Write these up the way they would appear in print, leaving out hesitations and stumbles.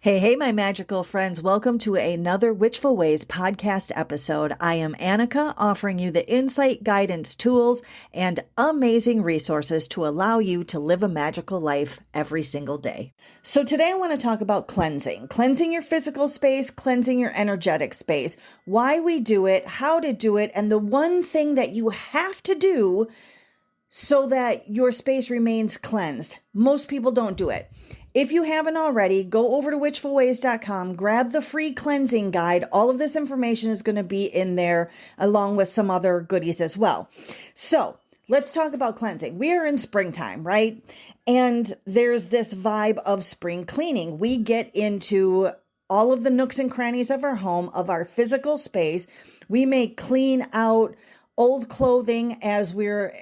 Hey, my magical friends. Welcome to another Witchful Ways podcast episode. I am Annika, offering you the insight, guidance, tools, and amazing resources to allow you to live a magical life every single day. So today I want to talk about cleansing your physical space, cleansing your energetic space, why we do it, how to do it, and the one thing that you have to do so that your space remains cleansed. Most people don't do it. If you haven't already, go over to witchfulways.com, grab the free cleansing guide. All of this information is going to be in there along with some other goodies as well. So let's talk about cleansing. We are in springtime, right? And there's this vibe of spring cleaning. We get into all of the nooks and crannies of our home, of our physical space. We may clean out old clothing as we're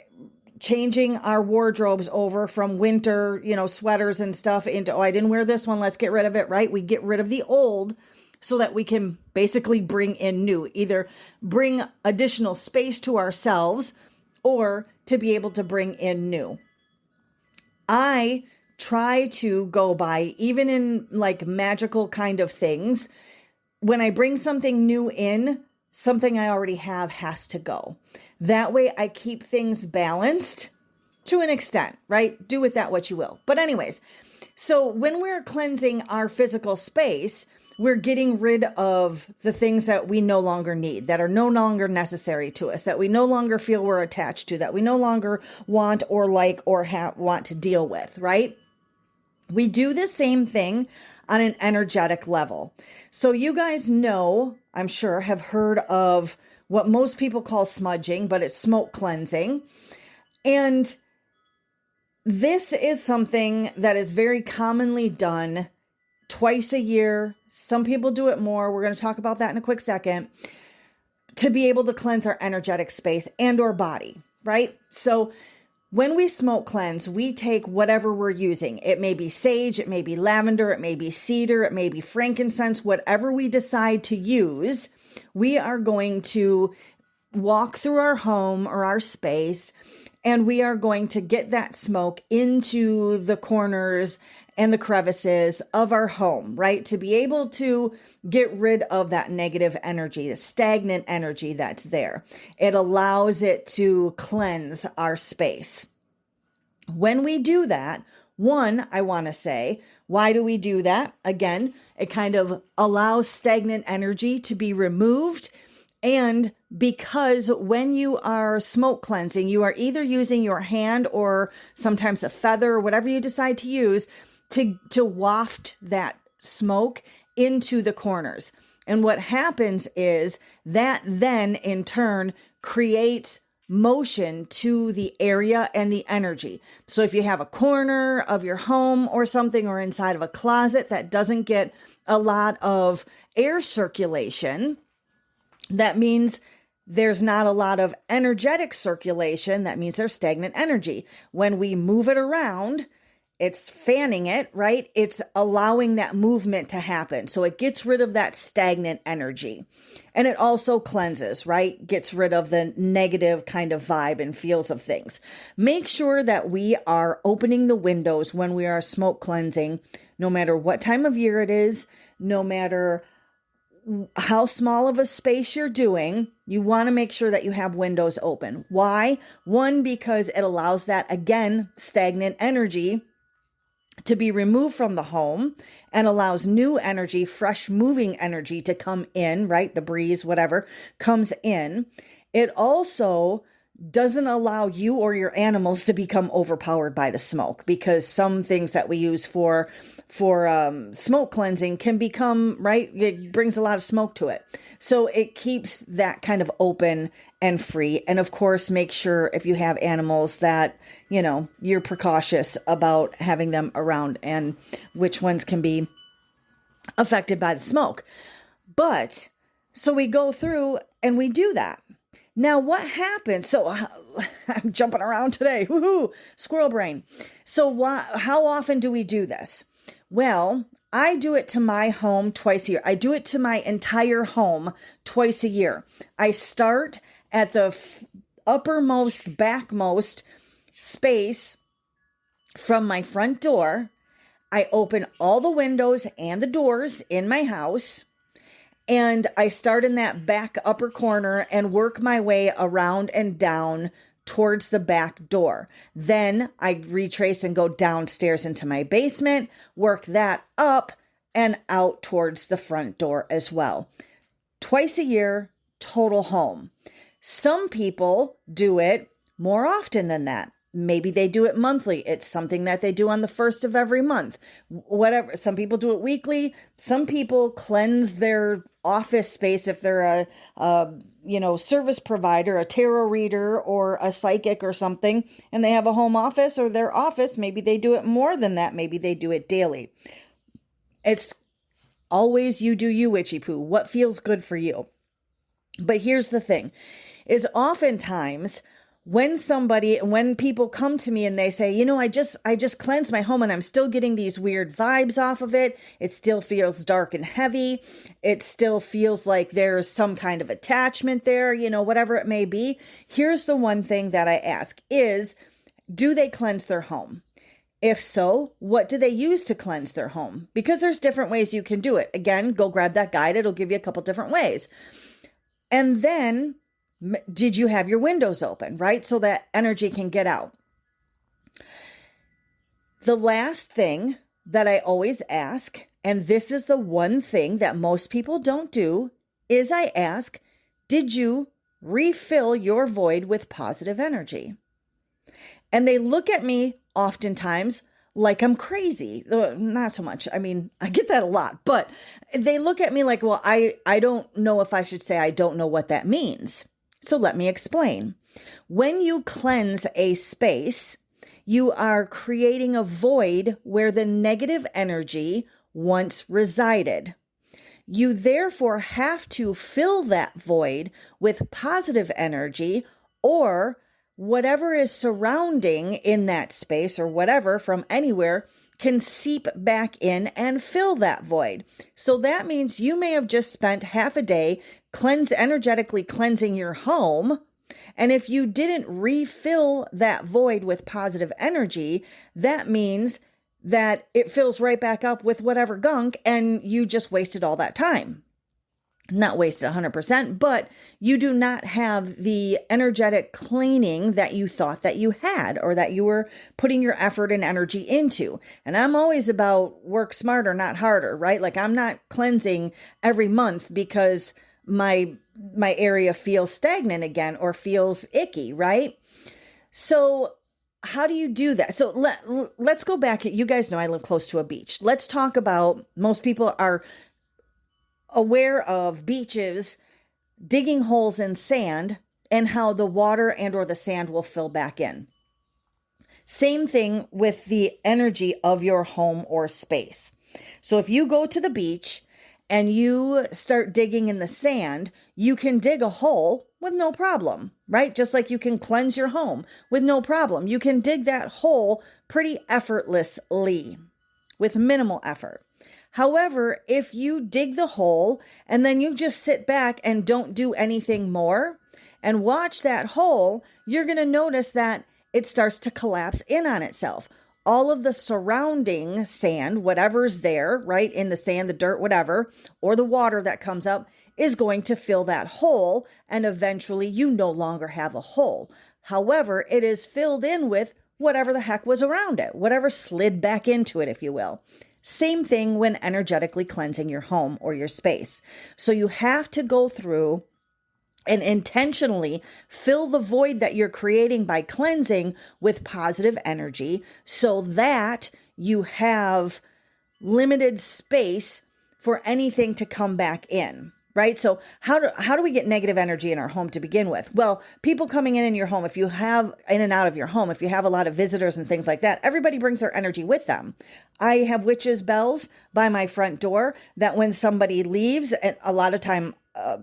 changing our wardrobes over from winter, sweaters and stuff into, I didn't wear this one, let's get rid of it, right? We get rid of the old so that we can basically bring in new, either bring additional space to ourselves or to be able to bring in new. I try to go by, even in like magical kind of things, when I bring something new in, something I already have has to go. That way I keep things balanced to an extent, right? Do with that what you will. But anyways, so when we're cleansing our physical space, we're getting rid of the things that we no longer need, that are no longer necessary to us, that we no longer feel we're attached to, that we no longer want or like or want to deal with, right? We do the same thing on an energetic level. So you guys know, I'm sure, have heard of what most people call smudging, but it's smoke cleansing. And this is something that is very commonly done twice a year. Some people do it more. We're going to talk about that in a quick second, to be able to cleanse our energetic space and or body, right? So when we smoke cleanse, we take whatever we're using. It may be sage, it may be lavender, it may be cedar, it may be frankincense, whatever we decide to use, we are going to walk through our home or our space, and we are going to get that smoke into the corners and the crevices of our home, right? To be able to get rid of that negative energy, the stagnant energy that's there. It allows it to cleanse our space. When we do that, one, I want to say, why do we do that? Again, it kind of allows stagnant energy to be removed. And because when you are smoke cleansing, you are either using your hand or sometimes a feather or whatever you decide to use to waft that smoke into the corners. And what happens is that then in turn creates motion to the area and the energy. So if you have a corner of your home or something, or inside of a closet that doesn't get a lot of air circulation, that means there's not a lot of energetic circulation. That means there's stagnant energy. When we move it around, it's fanning it, right? It's allowing that movement to happen. So it gets rid of that stagnant energy. And it also cleanses, right? Gets rid of the negative kind of vibe and feels of things. Make sure that we are opening the windows when we are smoke cleansing, no matter what time of year it is, no matter how small of a space you're doing, you want to make sure that you have windows open. Why? One, because it allows that, again, stagnant energy to be removed from the home and allows new energy, fresh moving energy to come in, right? The breeze, whatever, comes in. It also doesn't allow you or your animals to become overpowered by the smoke, because some things that we use for smoke cleansing can become, right? It brings a lot of smoke to it. So it keeps that kind of open and free. And of course, make sure if you have animals that, you're precautious about having them around and which ones can be affected by the smoke. But so we go through and we do that. Now, what happens? So I'm jumping around today. Woohoo! Squirrel brain. So how often do we do this? Well, I do it to my home twice a year. I do it to my entire home twice a year. I start at the uppermost, backmost space from my front door, I open all the windows and the doors in my house, and I start in that back upper corner and work my way around and down towards the back door. Then I retrace and go downstairs into my basement, work that up and out towards the front door as well. Twice a year, total home. Some people do it more often than that. Maybe they do it monthly. It's something that they do on the first of every month. Whatever. Some people do it weekly. Some people cleanse their office space if they're a service provider, a tarot reader, or a psychic or something, and they have a home office or their office. Maybe they do it more than that. Maybe they do it daily. It's always you do you, witchy poo. What feels good for you? But here's the thing, is oftentimes when people come to me and they say, I just cleansed my home and I'm still getting these weird vibes off of it. It still feels dark and heavy. It still feels like there's some kind of attachment there, whatever it may be. Here's the one thing that I ask is, do they cleanse their home? If so, what do they use to cleanse their home? Because there's different ways you can do it. Again, go grab that guide. It'll give you a couple different ways. And then, did you have your windows open, right? So that energy can get out. The last thing that I always ask, and this is the one thing that most people don't do, is I ask, did you refill your void with positive energy? And they look at me oftentimes like I'm crazy. Not so much. I mean, I get that a lot, but they look at me like, well, I don't know if I should say I don't know what that means. So let me explain. When you cleanse a space, you are creating a void where the negative energy once resided. You therefore have to fill that void with positive energy, or whatever is surrounding in that space or whatever from anywhere can seep back in and fill that void. So that means you may have just spent half a day energetically cleansing your home. And if you didn't refill that void with positive energy, that means that it fills right back up with whatever gunk and you just wasted all that time. Not wasted 100%, but you do not have the energetic cleaning that you thought that you had or that you were putting your effort and energy into. And I'm always about work smarter, not harder, right? Like I'm not cleansing every month because my area feels stagnant again or feels icky, right? So how do you do that? So let's go back. You guys know I live close to a beach. Let's talk about, most people are aware of beaches digging holes in sand and how the water and or the sand will fill back in. Same thing with the energy of your home or space. So if you go to the beach and you start digging in the sand, you can dig a hole with no problem, right? Just like you can cleanse your home with no problem. You can dig that hole pretty effortlessly with minimal effort. However, if you dig the hole and then you just sit back and don't do anything more and watch that hole, you're going to notice that it starts to collapse in on itself. All of the surrounding sand, whatever's there, right, in the sand, the dirt, whatever, or the water that comes up is going to fill that hole, and eventually you no longer have a hole. However, it is filled in with whatever the heck was around it, whatever slid back into it, if you will. Same thing when energetically cleansing your home or your space. So you have to go through and intentionally fill the void that you're creating by cleansing with positive energy so that you have limited space for anything to come back in, right? So how do we get negative energy in our home to begin with? Well, people coming in your home, if you have in and out of your home, if you have a lot of visitors and things like that, everybody brings their energy with them. I have witches' bells by my front door that when somebody leaves, and a lot of time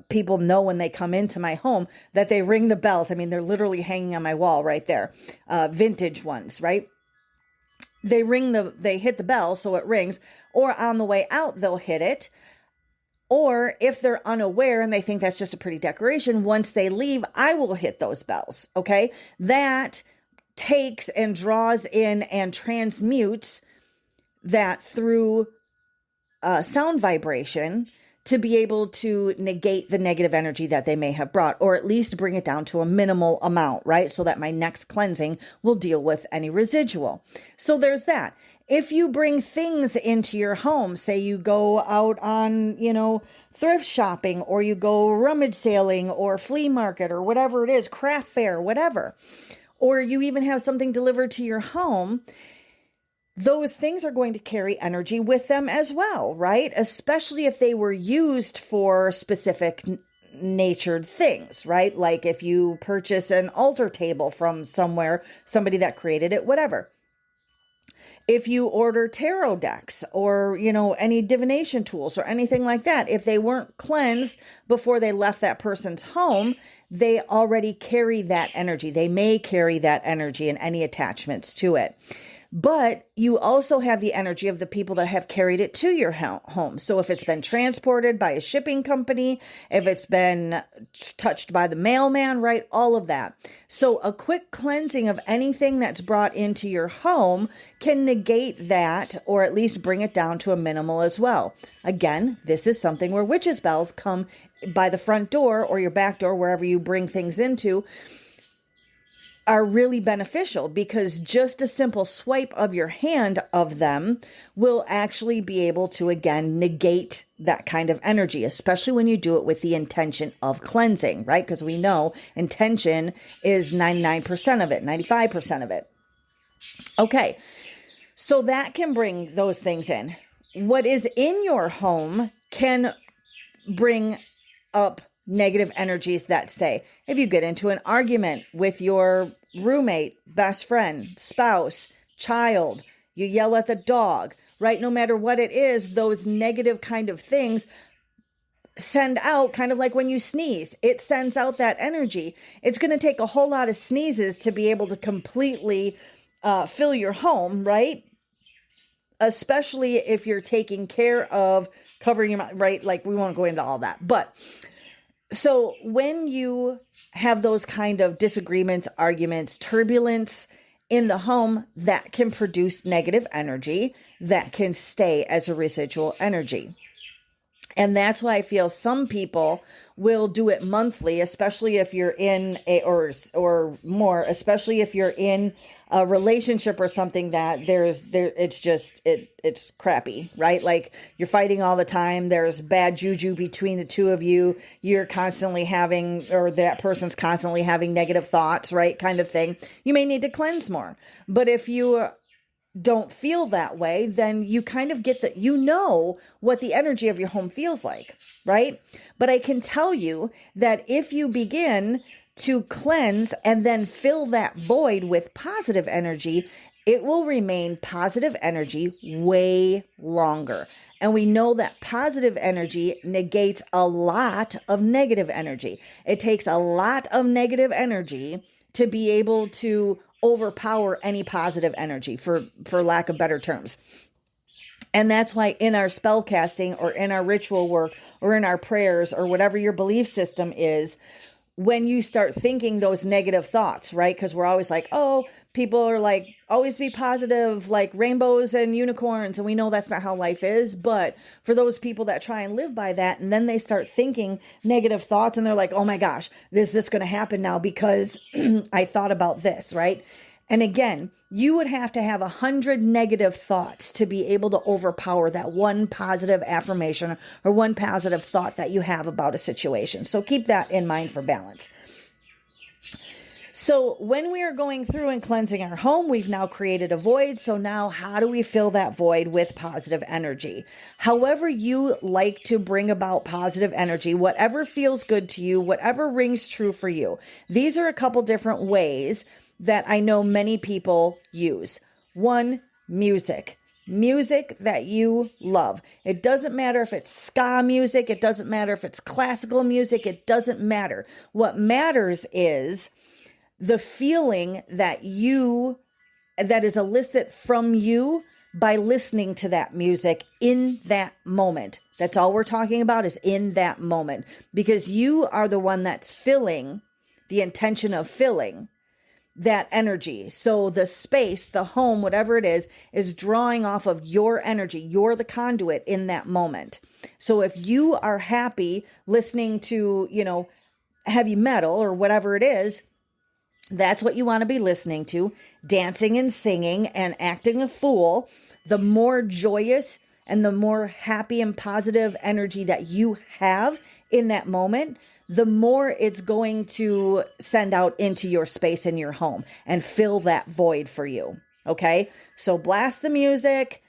people know when they come into my home that they ring the bells. I mean, they're literally hanging on my wall right there. Vintage ones, right? They hit the bell so it rings, or on the way out, they'll hit it. Or if they're unaware and they think that's just a pretty decoration, once they leave, I will hit those bells. Okay. That takes and draws in and transmutes that through sound vibration to be able to negate the negative energy that they may have brought, or at least bring it down to a minimal amount, right? So that my next cleansing will deal with any residual. So there's that. If you bring things into your home, say you go out on, thrift shopping, or you go rummage sailing or flea market or whatever it is, craft fair, whatever, or you even have something delivered to your home, those things are going to carry energy with them as well, right? Especially if they were used for specific natured things, right? Like if you purchase an altar table from somewhere, somebody that created it, whatever. If you order tarot decks or, any divination tools or anything like that, if they weren't cleansed before they left that person's home, they already carry that energy. They may carry that energy and any attachments to it. But you also have the energy of the people that have carried it to your home. So if it's been transported by a shipping company, if it's been touched by the mailman, right? All of that. So a quick cleansing of anything that's brought into your home can negate that, or at least bring it down to a minimal as well. Again, this is something where witches' bells come by the front door or your back door, wherever you bring things into, are really beneficial, because just a simple swipe of your hand of them will actually be able to, again, negate that kind of energy, especially when you do it with the intention of cleansing, right? Because we know intention is 99% of it, 95% of it. Okay, so that can bring those things in. What is in your home can bring up negative energies that stay. If you get into an argument with your roommate, best friend, spouse, child, you yell at the dog, right? No matter what it is, those negative kind of things send out, kind of like when you sneeze, it sends out that energy. It's going to take a whole lot of sneezes to be able to completely fill your home, right? Especially if you're taking care of covering your mouth, right? Like, we won't go into all that, but so when you have those kind of disagreements, arguments, turbulence in the home, that can produce negative energy that can stay as a residual energy. And that's why I feel some people will do it monthly, especially if you're in or more, especially if you're in a relationship or something that it's crappy, right? Like, you're fighting all the time. There's bad juju between the two of you. You're constantly having, or that person's constantly having negative thoughts, right? Kind of thing. You may need to cleanse more. But if you don't feel that way, then you kind of get that, what the energy of your home feels like, right? But I can tell you that if you begin to cleanse and then fill that void with positive energy, it will remain positive energy way longer. And we know that positive energy negates a lot of negative energy. It takes a lot of negative energy to be able to overpower any positive energy, for lack of better terms. And that's why in our spell casting, or in our ritual work, or in our prayers, or whatever your belief system is, when you start thinking those negative thoughts, right? Because we're always like, oh, people are like, always be positive, like rainbows and unicorns. And we know that's not how life is. But for those people that try and live by that, and then they start thinking negative thoughts, and they're like, oh my gosh, is this going to happen now because I thought about this, right? And again, you would have to have 100 negative thoughts to be able to overpower that one positive affirmation or one positive thought that you have about a situation. So keep that in mind for balance. So when we are going through and cleansing our home, we've now created a void. So now how do we fill that void with positive energy? However you like to bring about positive energy, whatever feels good to you, whatever rings true for you. These are a couple different ways that I know many people use. One, music. Music that you love. It doesn't matter if it's ska music. It doesn't matter if it's classical music. It doesn't matter. What matters is the feeling that is elicit from you by listening to that music in that moment. That's all we're talking about, is in that moment, because you are the one that's filling, the intention of filling that energy. So the space, the home, whatever it is drawing off of your energy. You're the conduit in that moment. So if you are happy listening to, heavy metal or whatever it is, that's what you want to be listening to, dancing and singing and acting a fool. The more joyous and the more happy and positive energy that you have in that moment, the more it's going to send out into your space in your home and fill that void for you. Okay? So blast the music,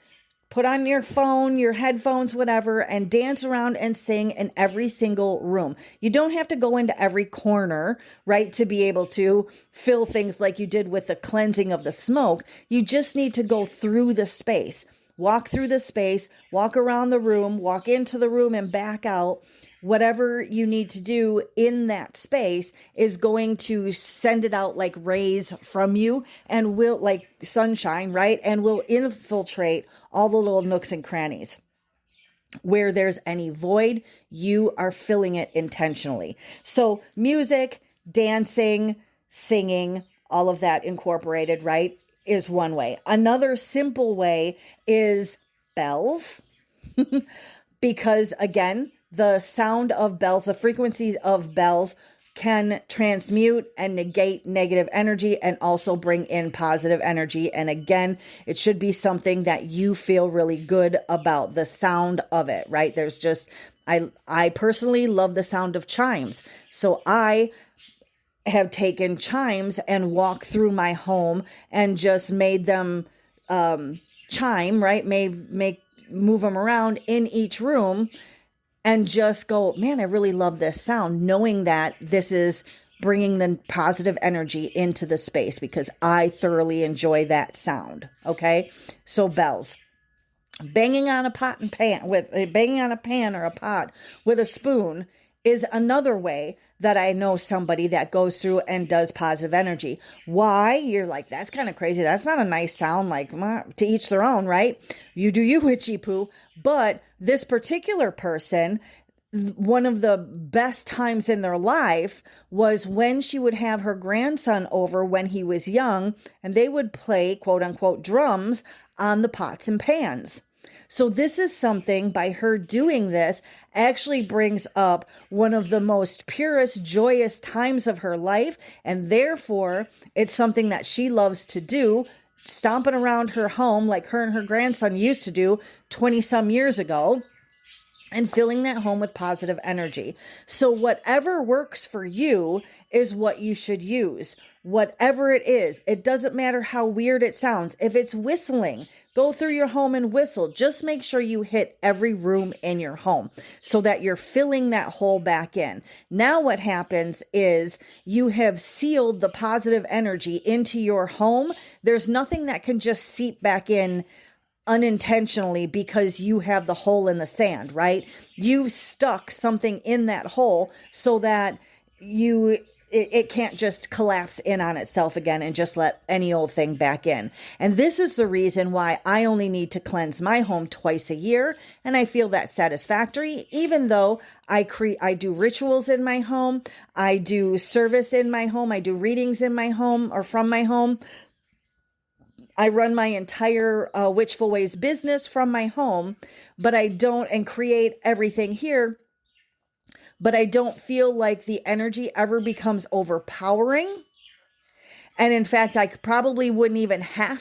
put on your phone, your headphones, whatever, and dance around and sing in every single room. You don't have to go into every corner, right, to be able to fill things like you did with the cleansing of the smoke. You just need to go through the space. Walk through the space, walk around the room, walk into the room and back out. Whatever you need to do in that space is going to send it out like rays from you and will, like sunshine, right? And will infiltrate all the little nooks and crannies. Where there's any void, you are filling it intentionally. So music, dancing, singing, all of that incorporated, right, is one way. Another simple way is bells. Because again, the sound of bells, the frequencies of bells can transmute and negate negative energy and also bring in positive energy. And again, it should be something that you feel really good about the sound of it, right? There's just, I personally love the sound of chimes. So I have taken chimes and walked through my home and just made them chime, right? Move them around in each room and just go, man, I really love this sound, knowing that this is bringing the positive energy into the space because I thoroughly enjoy that sound. Okay. So bells, banging on a pan or a pot with a spoon is another way that I know somebody that goes through and does positive energy. Why? You're like, that's kind of crazy. That's not a nice sound. Like, to each their own, right? You do you, witchy poo. But this particular person, one of the best times in their life was when she would have her grandson over when he was young, and they would play, quote unquote, drums on the pots and pans. So this is something, by her doing this, actually brings up one of the most purest, joyous times of her life. And therefore, it's something that she loves to do, stomping around her home like her and her grandson used to do 20 some years ago, and filling that home with positive energy. So whatever works for you is what you should use. Whatever it is, it doesn't matter how weird it sounds. If it's whistling, go through your home and whistle. Just make sure you hit every room in your home so that you're filling that hole back in. Now what happens is you have sealed the positive energy into your home. There's nothing that can just seep back in unintentionally because you have the hole in the sand, right? You've stuck something in that hole so that it can't just collapse in on itself again and just let any old thing back in. And this is the reason why I only need to cleanse my home twice a year. And I feel that satisfactory, even though I do rituals in my home. I do service in my home. I do readings in my home or from my home. I run my entire Witchful Ways business from my home, but I don't, and create everything here, but I don't feel like the energy ever becomes overpowering. And in fact, I probably wouldn't even I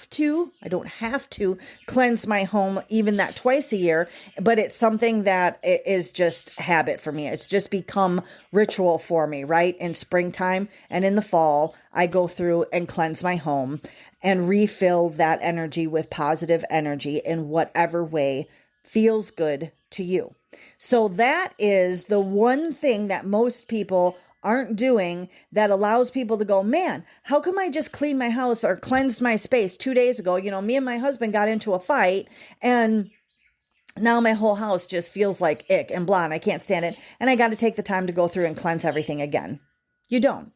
don't have to cleanse my home even that twice a year, but it's something that is just habit for me. It's just become ritual for me, right? In springtime and in the fall, I go through and cleanse my home and refill that energy with positive energy in whatever way feels good to you. So that is the one thing that most people aren't doing that allows people to go, man, how come I just cleaned my house or cleansed my space 2 days ago? Me and my husband got into a fight and now my whole house just feels like ick and blah, and I can't stand it. And I got to take the time to go through and cleanse everything again. You don't.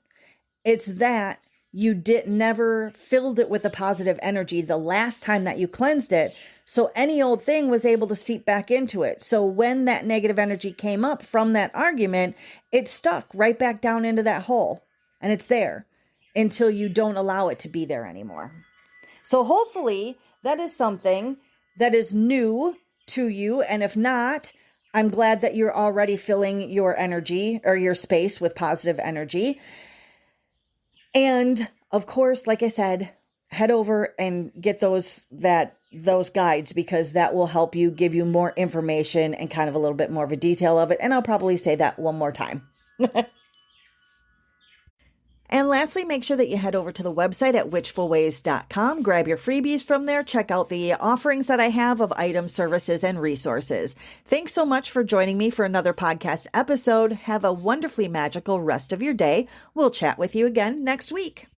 It's that you never filled it with a positive energy the last time that you cleansed it. So any old thing was able to seep back into it. So when that negative energy came up from that argument, it stuck right back down into that hole and it's there. until you don't allow it to be there anymore. So hopefully that is something that is new to you. And if not, I'm glad that you're already filling your energy or your space with positive energy. And of course, like I said, head over and get those guides, because that will help you, give you more information and kind of a little bit more of a detail of it. And I'll probably say that one more time. And lastly, make sure that you head over to the website at witchfulways.com. Grab your freebies from there. Check out the offerings that I have of items, services, and resources. Thanks so much for joining me for another podcast episode. Have a wonderfully magical rest of your day. We'll chat with you again next week.